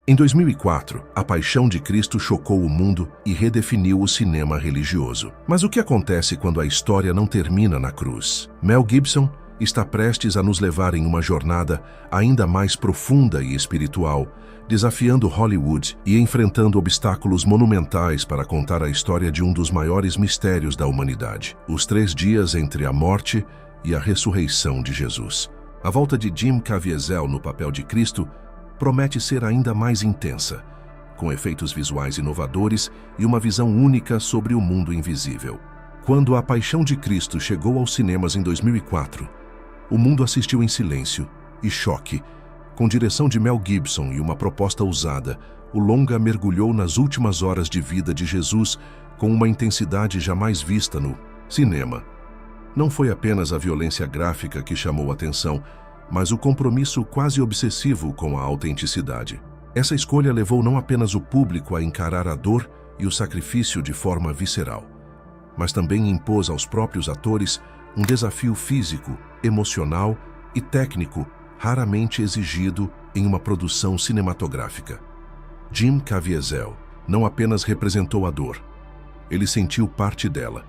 Em 2004, A Paixão de Cristo chocou o mundo e redefiniu o cinema religioso. Mas o que acontece quando a história não termina na cruz? Mel Gibson está prestes a nos levar em uma jornada ainda mais profunda e espiritual, desafiando Hollywood e enfrentando obstáculos monumentais para contar a história de um dos maiores mistérios da humanidade: os 3 dias entre a morte e a ressurreição de Jesus. A volta de Jim Caviezel no papel de Cristo promete ser ainda mais intensa, com efeitos visuais inovadores e uma visão única sobre o mundo invisível. Quando A Paixão de Cristo chegou aos cinemas em 2004, o mundo assistiu em silêncio e choque. Com direção de Mel Gibson e uma proposta ousada, o longa mergulhou nas últimas horas de vida de Jesus com uma intensidade jamais vista no cinema. Não foi apenas a violência gráfica que chamou a atenção, mas o compromisso quase obsessivo com a autenticidade. Essa escolha levou não apenas o público a encarar a dor e o sacrifício de forma visceral, mas também impôs aos próprios atores um desafio físico, emocional e técnico raramente exigido em uma produção cinematográfica. Jim Caviezel não apenas representou a dor, ele sentiu parte dela.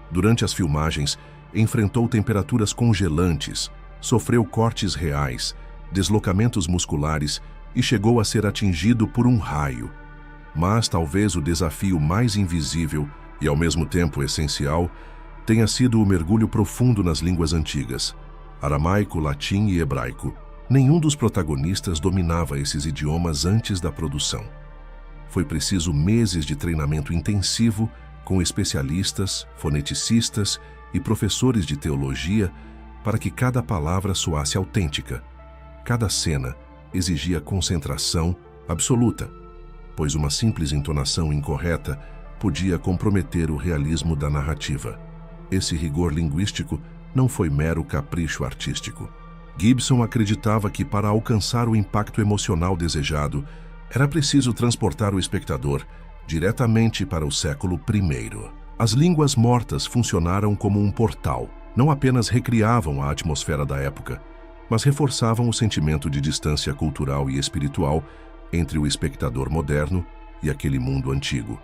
Durante as filmagens, enfrentou temperaturas congelantes, sofreu cortes reais, deslocamentos musculares e chegou a ser atingido por um raio. Mas talvez o desafio mais invisível e ao mesmo tempo essencial tenha sido o mergulho profundo nas línguas antigas, aramaico, latim e hebraico. Nenhum dos protagonistas dominava esses idiomas antes da produção. Foi preciso meses de treinamento intensivo com especialistas, foneticistas e professores de teologia para que cada palavra soasse autêntica. Cada cena exigia concentração absoluta, pois uma simples entonação incorreta podia comprometer o realismo da narrativa. Esse rigor linguístico não foi mero capricho artístico. Gibson acreditava que, para alcançar o impacto emocional desejado, era preciso transportar o espectador diretamente para o século I. As línguas mortas funcionaram como um portal. Não apenas recriavam a atmosfera da época, mas reforçavam o sentimento de distância cultural e espiritual entre o espectador moderno e aquele mundo antigo,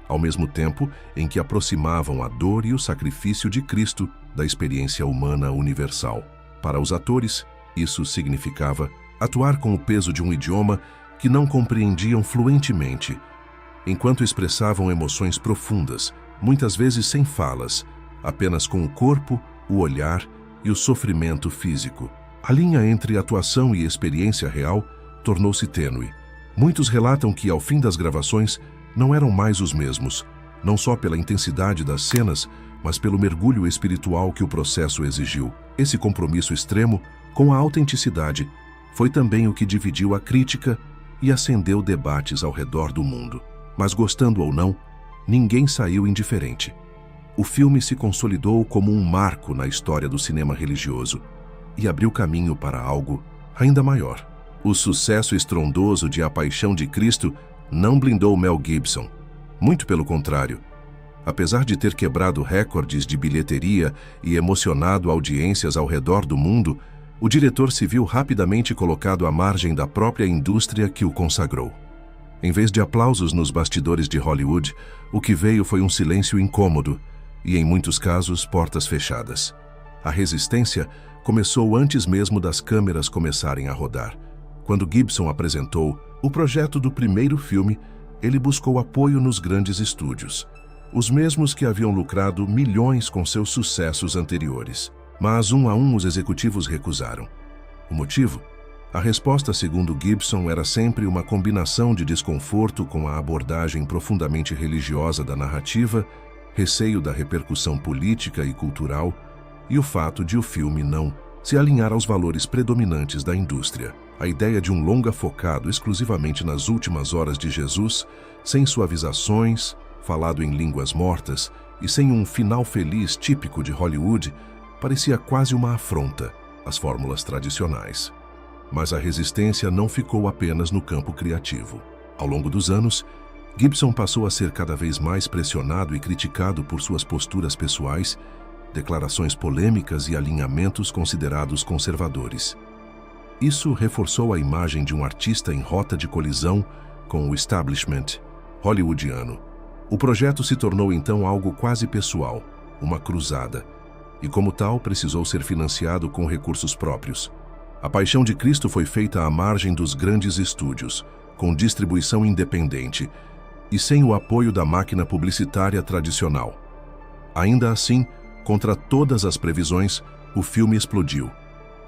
ao mesmo tempo em que aproximavam a dor e o sacrifício de Cristo da experiência humana universal. Para os atores, isso significava atuar com o peso de um idioma que não compreendiam fluentemente, enquanto expressavam emoções profundas, muitas vezes sem falas, apenas com o corpo, o olhar e o sofrimento físico. A linha entre atuação e experiência real tornou-se tênue. Muitos relatam que, ao fim das gravações, não eram mais os mesmos, não só pela intensidade das cenas, mas pelo mergulho espiritual que o processo exigiu. Esse compromisso extremo com a autenticidade foi também o que dividiu a crítica e acendeu debates ao redor do mundo. Mas, gostando ou não, ninguém saiu indiferente. O filme se consolidou como um marco na história do cinema religioso e abriu caminho para algo ainda maior. O sucesso estrondoso de A Paixão de Cristo não blindou Mel Gibson. Muito pelo contrário. Apesar de ter quebrado recordes de bilheteria e emocionado audiências ao redor do mundo, o diretor se viu rapidamente colocado à margem da própria indústria que o consagrou. Em vez de aplausos nos bastidores de Hollywood, o que veio foi um silêncio incômodo e, em muitos casos, portas fechadas. A resistência começou antes mesmo das câmeras começarem a rodar. Quando Gibson apresentou o projeto do primeiro filme, ele buscou apoio nos grandes estúdios, os mesmos que haviam lucrado milhões com seus sucessos anteriores. Mas, um a um, os executivos recusaram. O motivo? A resposta, segundo Gibson, era sempre uma combinação de desconforto com a abordagem profundamente religiosa da narrativa, receio da repercussão política e cultural e o fato de o filme não se alinhar aos valores predominantes da indústria. A ideia de um longa focado exclusivamente nas últimas horas de Jesus, sem suavizações, falado em línguas mortas e sem um final feliz típico de Hollywood, parecia quase uma afronta às fórmulas tradicionais. Mas a resistência não ficou apenas no campo criativo. Ao longo dos anos, Gibson passou a ser cada vez mais pressionado e criticado por suas posturas pessoais, declarações polêmicas e alinhamentos considerados conservadores. Isso reforçou a imagem de um artista em rota de colisão com o establishment hollywoodiano. O projeto se tornou então algo quase pessoal, uma cruzada, e como tal precisou ser financiado com recursos próprios. A Paixão de Cristo foi feita à margem dos grandes estúdios, com distribuição independente e sem o apoio da máquina publicitária tradicional. Ainda assim, contra todas as previsões, o filme explodiu.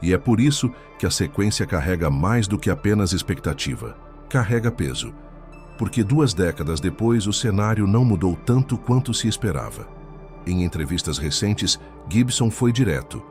E é por isso que a sequência carrega mais do que apenas expectativa. Carrega peso, porque 2 décadas depois o cenário não mudou tanto quanto se esperava. Em entrevistas recentes, Gibson foi direto.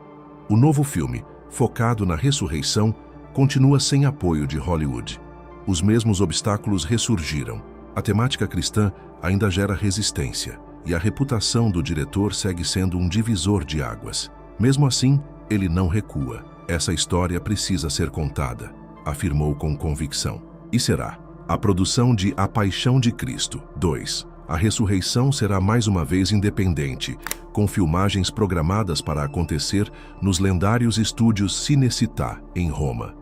O novo filme, focado na ressurreição, continua sem apoio de Hollywood. Os mesmos obstáculos ressurgiram. A temática cristã ainda gera resistência, e a reputação do diretor segue sendo um divisor de águas. Mesmo assim, ele não recua. Essa história precisa ser contada, afirmou com convicção. E será. A produção de A Paixão de Cristo 2. A ressurreição será mais uma vez independente, com filmagens programadas para acontecer nos lendários estúdios Cinecittà, em Roma.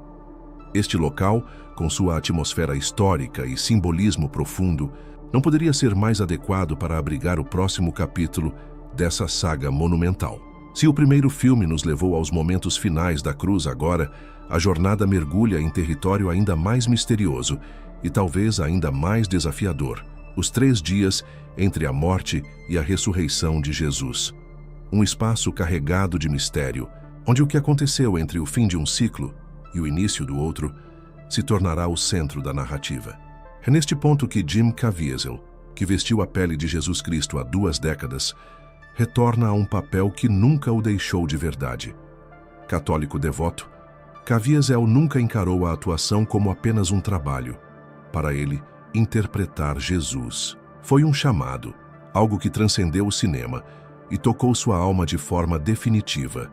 Este local, com sua atmosfera histórica e simbolismo profundo, não poderia ser mais adequado para abrigar o próximo capítulo dessa saga monumental. Se o primeiro filme nos levou aos momentos finais da cruz, agora, a jornada mergulha em território ainda mais misterioso e talvez ainda mais desafiador. Os 3 dias entre a morte e a ressurreição de Jesus. Um espaço carregado de mistério, onde o que aconteceu entre o fim de um ciclo e o início do outro se tornará o centro da narrativa. É neste ponto que Jim Caviezel, que vestiu a pele de Jesus Cristo há 2 décadas, retorna a um papel que nunca o deixou de verdade. Católico devoto, Caviezel nunca encarou a atuação como apenas um trabalho. Para ele, interpretar Jesus foi um chamado, algo que transcendeu o cinema e tocou sua alma de forma definitiva.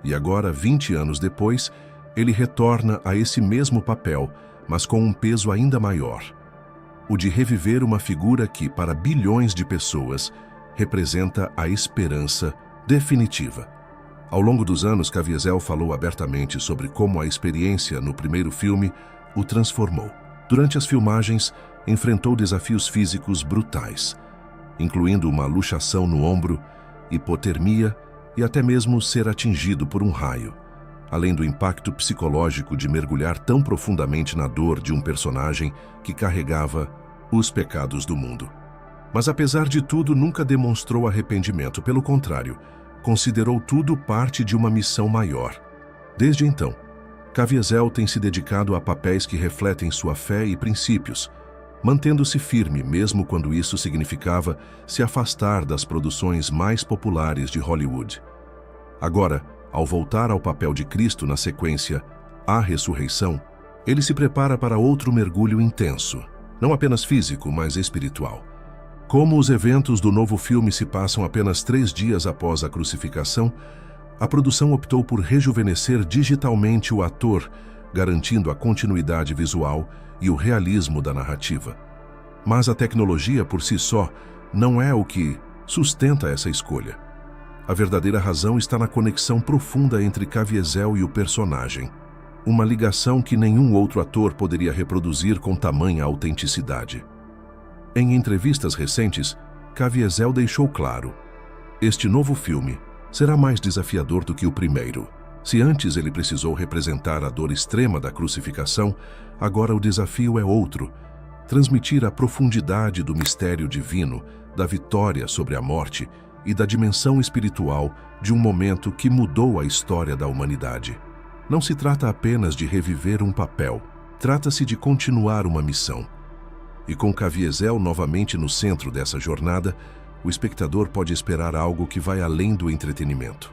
E agora, 20 anos depois, ele retorna a esse mesmo papel, mas com um peso ainda maior. O de reviver uma figura que, para bilhões de pessoas, representa a esperança definitiva. Ao longo dos anos, Caviezel falou abertamente sobre como a experiência no primeiro filme o transformou. Durante as filmagens, enfrentou desafios físicos brutais, incluindo uma luxação no ombro, hipotermia e até mesmo ser atingido por um raio, além do impacto psicológico de mergulhar tão profundamente na dor de um personagem que carregava os pecados do mundo. Mas apesar de tudo, nunca demonstrou arrependimento, pelo contrário, considerou tudo parte de uma missão maior. Desde então, Caviezel tem se dedicado a papéis que refletem sua fé e princípios, mantendo-se firme mesmo quando isso significava se afastar das produções mais populares de Hollywood. Agora, ao voltar ao papel de Cristo na sequência A Ressurreição, ele se prepara para outro mergulho intenso, não apenas físico, mas espiritual. Como os eventos do novo filme se passam apenas 3 dias após a crucificação, a produção optou por rejuvenescer digitalmente o ator, garantindo a continuidade visual e o realismo da narrativa. Mas a tecnologia por si só não é o que sustenta essa escolha. A verdadeira razão está na conexão profunda entre Caviezel e o personagem, uma ligação que nenhum outro ator poderia reproduzir com tamanha autenticidade. Em entrevistas recentes, Caviezel deixou claro: este novo filme será mais desafiador do que o primeiro. Se antes ele precisou representar a dor extrema da crucificação, agora o desafio é outro: transmitir a profundidade do mistério divino, da vitória sobre a morte e da dimensão espiritual de um momento que mudou a história da humanidade. Não se trata apenas de reviver um papel, trata-se de continuar uma missão. E com Caviezel novamente no centro dessa jornada, o espectador pode esperar algo que vai além do entretenimento.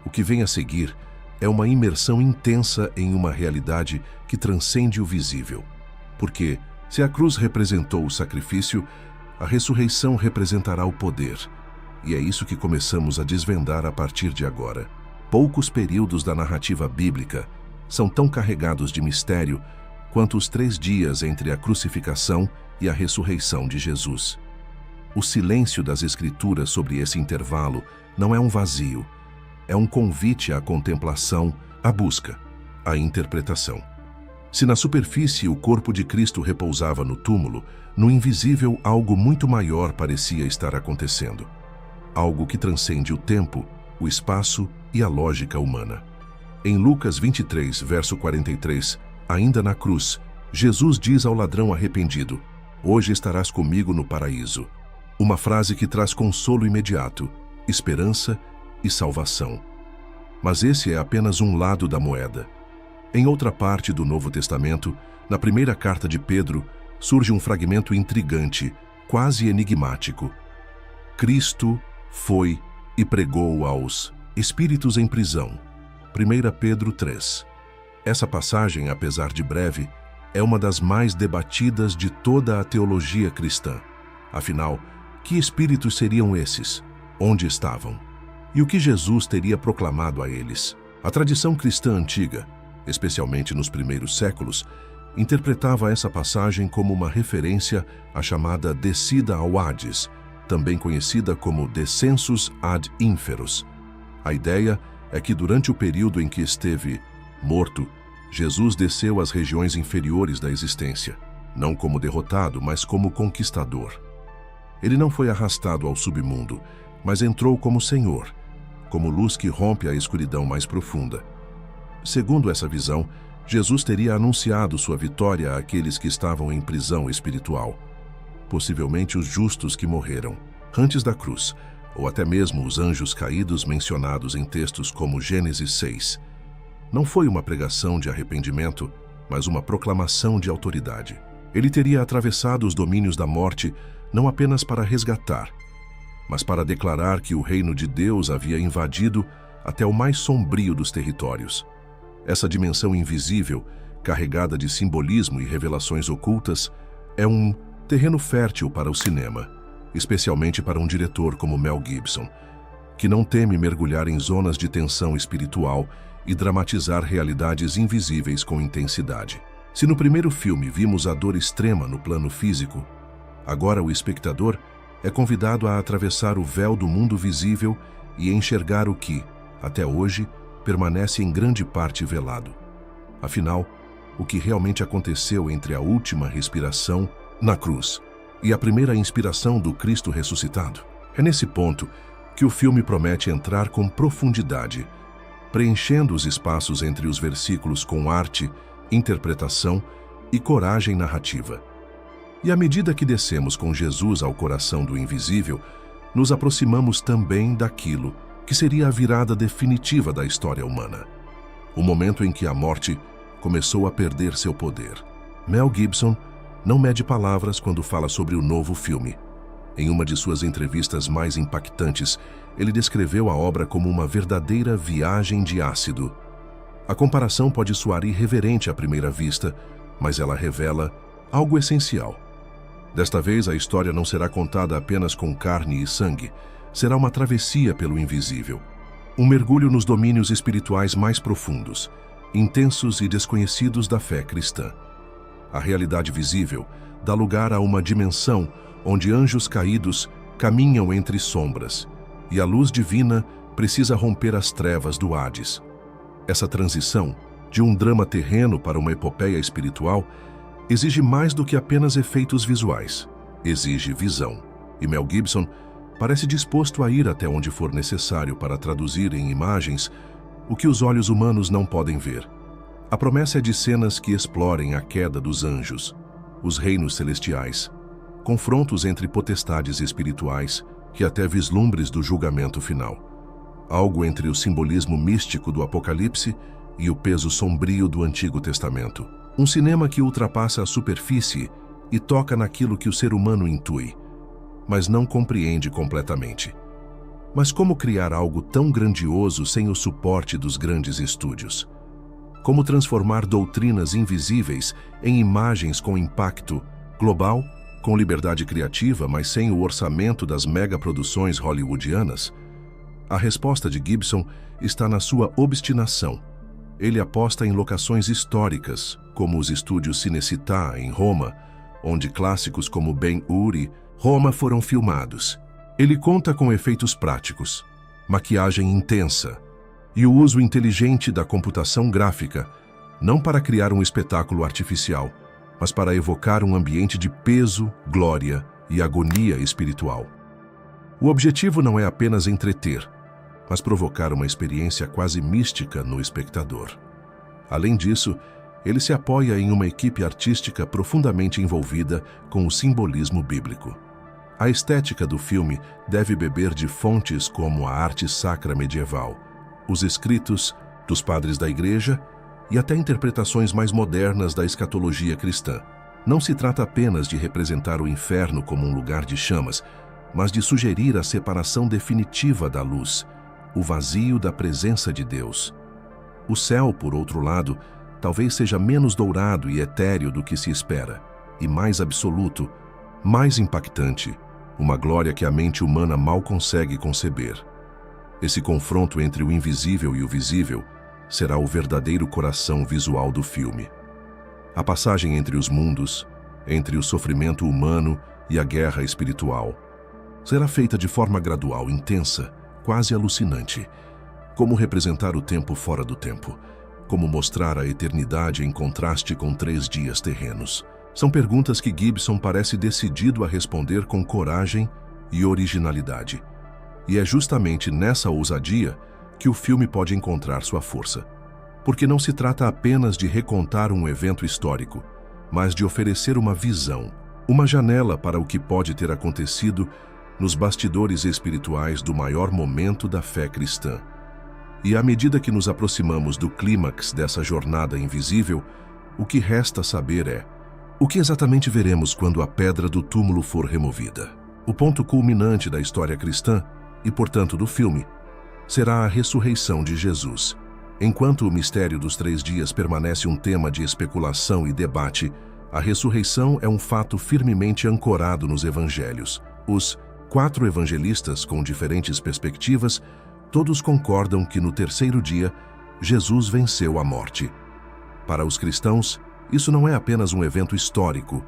O que vem a seguir é uma imersão intensa em uma realidade que transcende o visível. Porque, se a cruz representou o sacrifício, a ressurreição representará o poder. E é isso que começamos a desvendar a partir de agora. Poucos períodos da narrativa bíblica são tão carregados de mistério quanto os 3 dias entre a crucificação e a ressurreição de Jesus. O silêncio das Escrituras sobre esse intervalo não é um vazio, é um convite à contemplação, à busca. a interpretação. Se na superfície o corpo de Cristo repousava no túmulo, no invisível algo muito maior parecia estar acontecendo. Algo que transcende o tempo, o espaço e a lógica humana. Em Lucas 23, verso 43, ainda na cruz, Jesus diz ao ladrão arrependido: "Hoje estarás comigo no paraíso." Uma frase que traz consolo imediato, esperança e salvação. Mas esse é apenas um lado da moeda. Em outra parte do Novo Testamento, na primeira carta de Pedro, surge um fragmento intrigante, quase enigmático. Cristo foi e pregou aos espíritos em prisão. 1 Pedro 3. Essa passagem, apesar de breve, é uma das mais debatidas de toda a teologia cristã. Afinal, que espíritos seriam esses? Onde estavam? E o que Jesus teria proclamado a eles? A tradição cristã antiga, especialmente nos primeiros séculos, interpretava essa passagem como uma referência à chamada descida ao Hades, também conhecida como descensus ad inferos. A ideia é que durante o período em que esteve morto, Jesus desceu às regiões inferiores da existência, não como derrotado, mas como conquistador. Ele não foi arrastado ao submundo, mas entrou como Senhor, como luz que rompe a escuridão mais profunda. Segundo essa visão, Jesus teria anunciado sua vitória àqueles que estavam em prisão espiritual, possivelmente os justos que morreram antes da cruz, ou até mesmo os anjos caídos mencionados em textos como Gênesis 6. Não foi uma pregação de arrependimento, mas uma proclamação de autoridade. Ele teria atravessado os domínios da morte não apenas para resgatar, mas para declarar que o reino de Deus havia invadido até o mais sombrio dos territórios. Essa dimensão invisível, carregada de simbolismo e revelações ocultas, é um terreno fértil para o cinema, especialmente para um diretor como Mel Gibson, que não teme mergulhar em zonas de tensão espiritual e dramatizar realidades invisíveis com intensidade. Se no primeiro filme vimos a dor extrema no plano físico, agora o espectador é convidado a atravessar o véu do mundo visível e enxergar o que, até hoje, permanece em grande parte velado. Afinal, o que realmente aconteceu entre a última respiração na cruz e a primeira inspiração do Cristo ressuscitado? É nesse ponto que o filme promete entrar com profundidade, preenchendo os espaços entre os versículos com arte, interpretação e coragem narrativa. E à medida que descemos com Jesus ao coração do invisível, nos aproximamos também daquilo que seria a virada definitiva da história humana. O momento em que a morte começou a perder seu poder. Mel Gibson não mede palavras quando fala sobre o novo filme. Em uma de suas entrevistas mais impactantes, ele descreveu a obra como uma verdadeira viagem de ácido. A comparação pode soar irreverente à primeira vista, mas ela revela algo essencial. Desta vez, a história não será contada apenas com carne e sangue, será uma travessia pelo invisível. Um mergulho nos domínios espirituais mais profundos, intensos e desconhecidos da fé cristã. A realidade visível dá lugar a uma dimensão onde anjos caídos caminham entre sombras, e a luz divina precisa romper as trevas do Hades. Essa transição, de um drama terreno para uma epopeia espiritual, exige mais do que apenas efeitos visuais. Exige visão. E Mel Gibson parece disposto a ir até onde for necessário para traduzir em imagens o que os olhos humanos não podem ver. A promessa é de cenas que explorem a queda dos anjos, os reinos celestiais, confrontos entre potestades espirituais que até vislumbres do julgamento final. Algo entre o simbolismo místico do Apocalipse e o peso sombrio do Antigo Testamento. Um cinema que ultrapassa a superfície e toca naquilo que o ser humano intui, mas não compreende completamente. Mas como criar algo tão grandioso sem o suporte dos grandes estúdios? Como transformar doutrinas invisíveis em imagens com impacto global, com liberdade criativa, mas sem o orçamento das megaproduções hollywoodianas? A resposta de Gibson está na sua obstinação. Ele aposta em locações históricas, como os estúdios Cinecittà, em Roma, onde clássicos como Ben-Hur e Roma foram filmados. Ele conta com efeitos práticos, maquiagem intensa e o uso inteligente da computação gráfica não para criar um espetáculo artificial, mas para evocar um ambiente de peso, glória e agonia espiritual. O objetivo não é apenas entreter, mas provocar uma experiência quase mística no espectador. Além disso, ele se apoia em uma equipe artística profundamente envolvida com o simbolismo bíblico. A estética do filme deve beber de fontes como a arte sacra medieval, os escritos dos padres da Igreja e até interpretações mais modernas da escatologia cristã. Não se trata apenas de representar o inferno como um lugar de chamas, mas de sugerir a separação definitiva da luz, o vazio da presença de Deus. O céu, por outro lado, talvez seja menos dourado e etéreo do que se espera, e mais absoluto, mais impactante, uma glória que a mente humana mal consegue conceber. Esse confronto entre o invisível e o visível será o verdadeiro coração visual do filme. A passagem entre os mundos, entre o sofrimento humano e a guerra espiritual, será feita de forma gradual, intensa, quase alucinante. Como representar o tempo fora do tempo? Como mostrar a eternidade em contraste com 3 dias terrenos? São perguntas que Gibson parece decidido a responder com coragem e originalidade. E é justamente nessa ousadia que o filme pode encontrar sua força. Porque não se trata apenas de recontar um evento histórico, mas de oferecer uma visão, uma janela para o que pode ter acontecido nos bastidores espirituais do maior momento da fé cristã. E à medida que nos aproximamos do clímax dessa jornada invisível, o que resta saber é: o que exatamente veremos quando a pedra do túmulo for removida? O ponto culminante da história cristã, e portanto do filme, será a ressurreição de Jesus. Enquanto o mistério dos 3 dias permanece um tema de especulação e debate, a ressurreição é um fato firmemente ancorado nos evangelhos. Os 4 evangelistas, com diferentes perspectivas, todos concordam que no 3º dia, Jesus venceu a morte. Para os cristãos, isso não é apenas um evento histórico,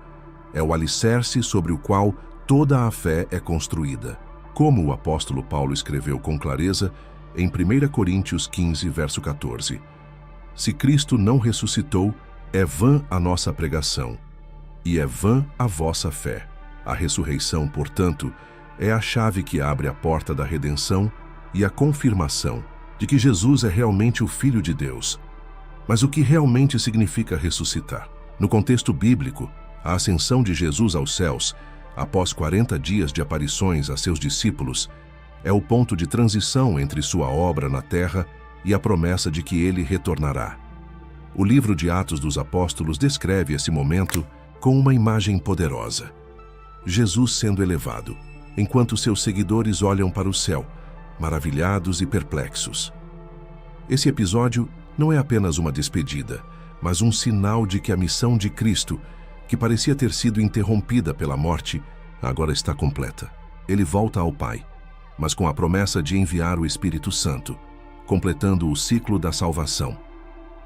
é o alicerce sobre o qual toda a fé é construída. Como o apóstolo Paulo escreveu com clareza em 1 Coríntios 15, verso 14. Se Cristo não ressuscitou, é vã a nossa pregação, e é vã a vossa fé. A ressurreição, portanto, é a chave que abre a porta da redenção e a confirmação de que Jesus é realmente o Filho de Deus. Mas o que realmente significa ressuscitar? No contexto bíblico, a ascensão de Jesus aos céus, após 40 dias de aparições a seus discípulos, é o ponto de transição entre sua obra na terra e a promessa de que ele retornará. O livro de Atos dos Apóstolos descreve esse momento com uma imagem poderosa. Jesus sendo elevado, enquanto seus seguidores olham para o céu, maravilhados e perplexos. Esse episódio não é apenas uma despedida, mas um sinal de que a missão de Cristo, que parecia ter sido interrompida pela morte, agora está completa. Ele volta ao Pai, mas com a promessa de enviar o Espírito Santo, completando o ciclo da salvação.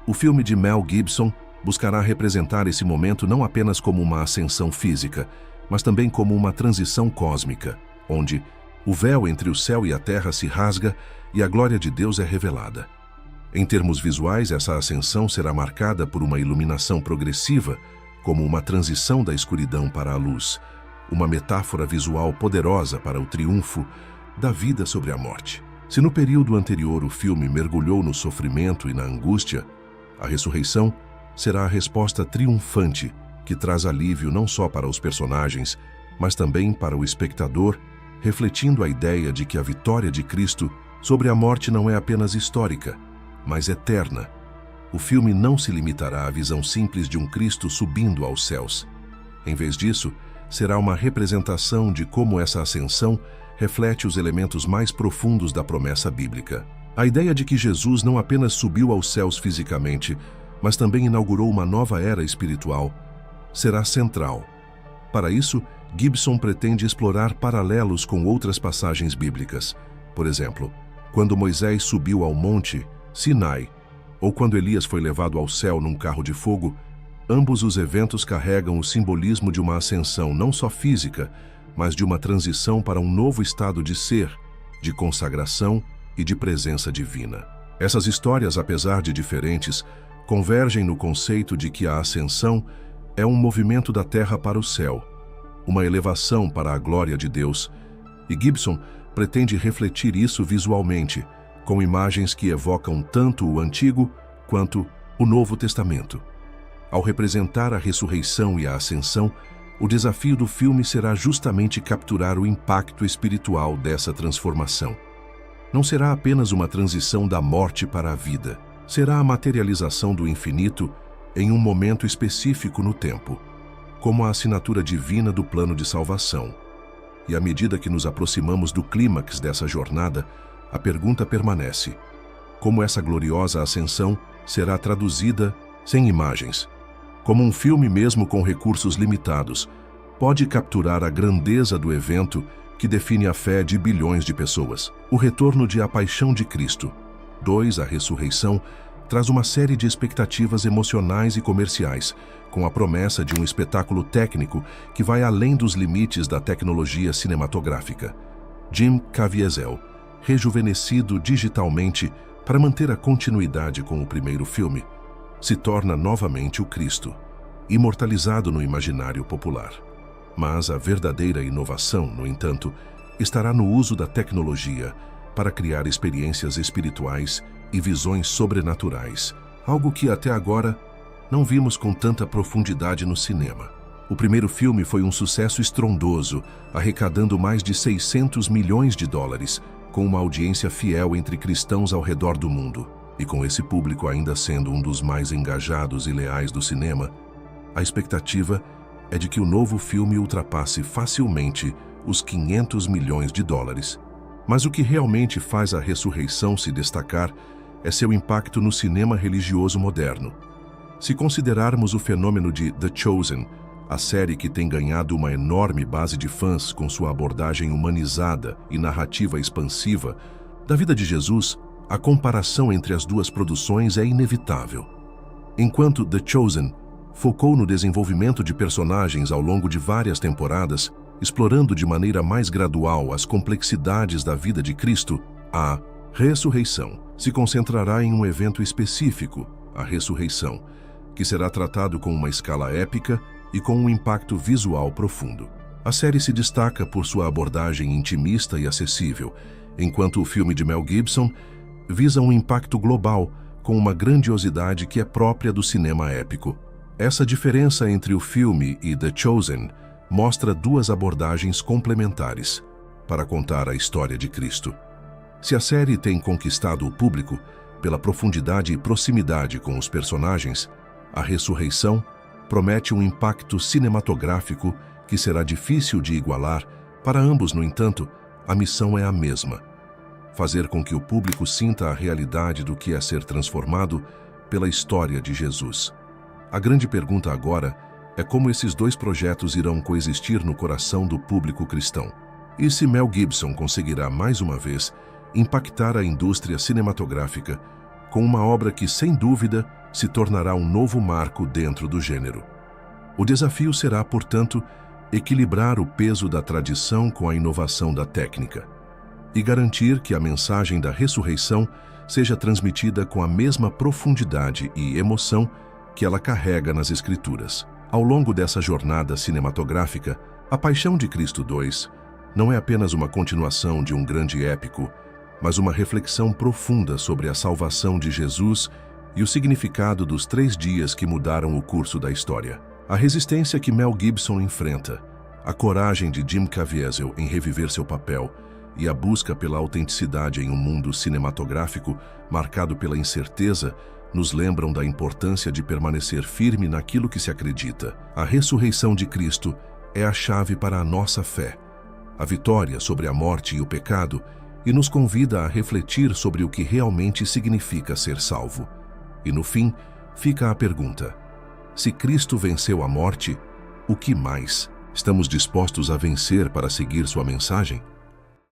O filme de Mel Gibson buscará representar esse momento não apenas como uma ascensão física, mas também como uma transição cósmica, onde o véu entre o céu e a terra se rasga e a glória de Deus é revelada. Em termos visuais, essa ascensão será marcada por uma iluminação progressiva, como uma transição da escuridão para a luz, uma metáfora visual poderosa para o triunfo da vida sobre a morte. Se no período anterior o filme mergulhou no sofrimento e na angústia, a ressurreição será a resposta triunfante que traz alívio não só para os personagens, mas também para o espectador, refletindo a ideia de que a vitória de Cristo sobre a morte não é apenas histórica, mas eterna. O filme não se limitará à visão simples de um Cristo subindo aos céus. Em vez disso, será uma representação de como essa ascensão reflete os elementos mais profundos da promessa bíblica. A ideia de que Jesus não apenas subiu aos céus fisicamente, mas também inaugurou uma nova era espiritual, será central. Para isso, Gibson pretende explorar paralelos com outras passagens bíblicas. Por exemplo, quando Moisés subiu ao monte Sinai, ou quando Elias foi levado ao céu num carro de fogo, ambos os eventos carregam o simbolismo de uma ascensão não só física, mas de uma transição para um novo estado de ser, de consagração e de presença divina. Essas histórias, apesar de diferentes, convergem no conceito de que a ascensão é um movimento da terra para o céu, uma elevação para a glória de Deus, e Gibson pretende refletir isso visualmente, com imagens que evocam tanto o Antigo quanto o Novo Testamento. Ao representar a ressurreição e a ascensão, o desafio do filme será justamente capturar o impacto espiritual dessa transformação. Não será apenas uma transição da morte para a vida, será a materialização do infinito em um momento específico no tempo, como a assinatura divina do plano de salvação. E à medida que nos aproximamos do clímax dessa jornada, a pergunta permanece: como essa gloriosa ascensão será traduzida sem imagens? Como um filme, mesmo com recursos limitados, pode capturar a grandeza do evento que define a fé de bilhões de pessoas? O retorno de A Paixão de Cristo 2, A Ressurreição, traz uma série de expectativas emocionais e comerciais, com a promessa de um espetáculo técnico que vai além dos limites da tecnologia cinematográfica. Jim Caviezel, rejuvenescido digitalmente para manter a continuidade com o primeiro filme, se torna novamente o Cristo, imortalizado no imaginário popular. Mas a verdadeira inovação, no entanto, estará no uso da tecnologia para criar experiências espirituais e visões sobrenaturais, algo que até agora não vimos com tanta profundidade no cinema. O primeiro filme foi um sucesso estrondoso, arrecadando mais de 600 milhões de dólares, com uma audiência fiel entre cristãos ao redor do mundo. E com esse público ainda sendo um dos mais engajados e leais do cinema, a expectativa é de que o novo filme ultrapasse facilmente os 500 milhões de dólares. Mas o que realmente faz A Ressurreição se destacar é seu impacto no cinema religioso moderno. Se considerarmos o fenômeno de The Chosen, a série que tem ganhado uma enorme base de fãs com sua abordagem humanizada e narrativa expansiva da vida de Jesus, a comparação entre as duas produções é inevitável. Enquanto The Chosen focou no desenvolvimento de personagens ao longo de várias temporadas, explorando de maneira mais gradual as complexidades da vida de Cristo, a Ressurreição se concentrará em um evento específico, a ressurreição, que será tratado com uma escala épica e com um impacto visual profundo. A série se destaca por sua abordagem intimista e acessível, enquanto o filme de Mel Gibson visa um impacto global com uma grandiosidade que é própria do cinema épico. Essa diferença entre o filme e The Chosen mostra duas abordagens complementares para contar a história de Cristo. Se a série tem conquistado o público pela profundidade e proximidade com os personagens, A Ressurreição promete um impacto cinematográfico que será difícil de igualar. Para ambos, no entanto, a missão é a mesma: fazer com que o público sinta a realidade do que é ser transformado pela história de Jesus. A grande pergunta agora é como esses dois projetos irão coexistir no coração do público cristão. E se Mel Gibson conseguirá, mais uma vez, impactar a indústria cinematográfica com uma obra que, sem dúvida, se tornará um novo marco dentro do gênero. O desafio será, portanto, equilibrar o peso da tradição com a inovação da técnica e garantir que a mensagem da ressurreição seja transmitida com a mesma profundidade e emoção que ela carrega nas Escrituras. Ao longo dessa jornada cinematográfica, A Paixão de Cristo 2 não é apenas uma continuação de um grande épico, mas uma reflexão profunda sobre a salvação de Jesus e o significado dos 3 dias que mudaram o curso da história. A resistência que Mel Gibson enfrenta, a coragem de Jim Caviezel em reviver seu papel e a busca pela autenticidade em um mundo cinematográfico marcado pela incerteza nos lembram da importância de permanecer firme naquilo que se acredita. A ressurreição de Cristo é a chave para a nossa fé, a vitória sobre a morte e o pecado, e nos convida a refletir sobre o que realmente significa ser salvo. E no fim, fica a pergunta: se Cristo venceu a morte, o que mais? Estamos dispostos a vencer para seguir sua mensagem?